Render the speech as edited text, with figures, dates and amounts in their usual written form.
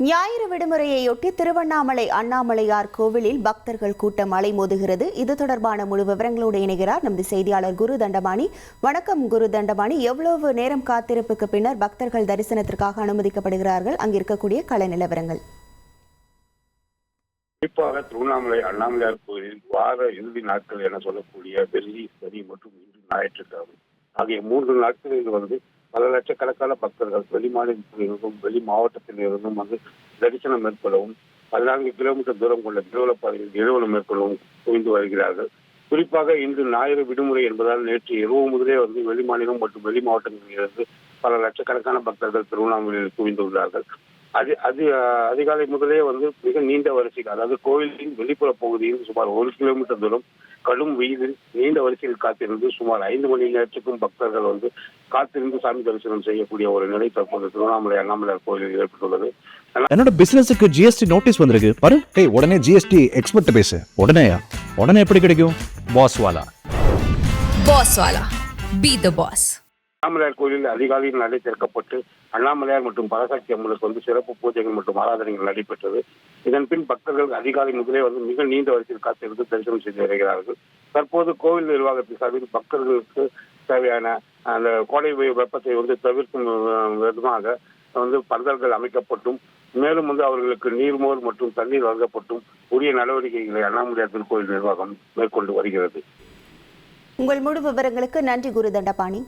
ஞாயிறு விடுமுறையொட்டி திருவண்ணாமலை அண்ணாமலையார் கோவிலில் பக்தர்கள் கூட்டம் அலைமோதுகிறது. இது தொடர்பான முழு விவரங்களோடு இணைகிறார் நமது செய்தியாளர் குரு தண்டபாணி. வணக்கம் குரு தண்டபாணி. எவ்வளவு நேரம் காத்திருப்புக்கு பின்னர் பக்தர்கள் தரிசனத்திற்காக அனுமதிக்கப்படுகிறார்கள்? அங்கு இருக்கக்கூடிய கள நிலவரங்கள். குறிப்பாக திருவண்ணாமலை அண்ணாமலையார் கோயிலில் வார இறுதி நாட்கள் என சொல்லக்கூடிய வெள்ளி, சனி மற்றும் இன்று ஞாயிற்றுக்கிழமை ஆகிய 3 நாட்களில் பல லட்சக்கணக்கான பக்தர்கள் வெளி மாநிலத்திலிருந்தும் வெளி மாவட்டத்திலிருந்தும் தரிசனம் மேற்கொள்ளவும் 14 கிலோமீட்டர் தூரம் கொண்ட கிரிவலப்பாதையில் கிரிவலம் மேற்கொள்ளவும் குவிந்து வருகிறார்கள். குறிப்பாக இன்று ஞாயிறு விடுமுறை என்பதால் நேற்று இரவு முதலே வெளி மாநிலம் மற்றும் வெளி மாவட்டங்களிலிருந்து பல லட்சக்கணக்கான பக்தர்கள் திருவண்ணாமலையில் குவிந்துள்ளார்கள். அதிகாலை முதலே மிக நீண்ட வரிசையில், அதாவது கோயிலின் வெளிப்புற பகுதியில் சுமார் 1 கிலோமீட்டர் தூரம் கடும் வெயிலில் நீண்ட வரிசையில் காத்திருந்து சுமார் 5 மணி நேரத்துக்கும் பக்தர்கள் காத்திருந்து சாமி தரிசனம் செய்யக்கூடிய ஒரு நிலை தற்போது திருவண்ணாமலை அண்ணாமலையார் கோயிலில் ஏற்பட்டுள்ளது. என்னோட பிசினஸுக்கு ஜிஎஸ்டி நோட்டீஸ் வந்திருக்கு பாரு. உடனே ஜிஎஸ்டி எக்ஸ்பர்ட் பேசு. உடனே எப்படி கிடைக்கும்? பாஸ் வாலா பி தி பாஸ். அண்ணாமலையார் கோயிலில் அதிகாலையில் நடை திறக்கப்பட்டு அண்ணாமலையார் மற்றும் பரசக்தி அம்மனுக்கு சிறப்பு பூஜைகள் மற்றும் ஆராதனைகள் நடைபெற்றது. இதன் பின் பக்தர்கள் அதிகாலை முதலே மிக நீண்ட வரிசையில் காத்திருந்து தரிசனம் செய்து வருகிறார்கள். தற்போது கோவில் நிர்வாகத்தின் சார்பில் பக்தர்களுக்கு தேவையான அந்த கோடை வெப்பத்தை தவிர்க்கும் விதமாக பந்தல்கள் அமைக்கப்பட்டும் மேலும் அவர்களுக்கு நீர்மோர் மற்றும் தண்ணீர் வழங்கப்பட்டும் உரிய நடவடிக்கைகளை அண்ணாமலையார் திருக்கோயில் நிர்வாகம் மேற்கொண்டு வருகிறது. உங்கள் முழு விவரங்களுக்கு நன்றி குரு தண்டபாணி.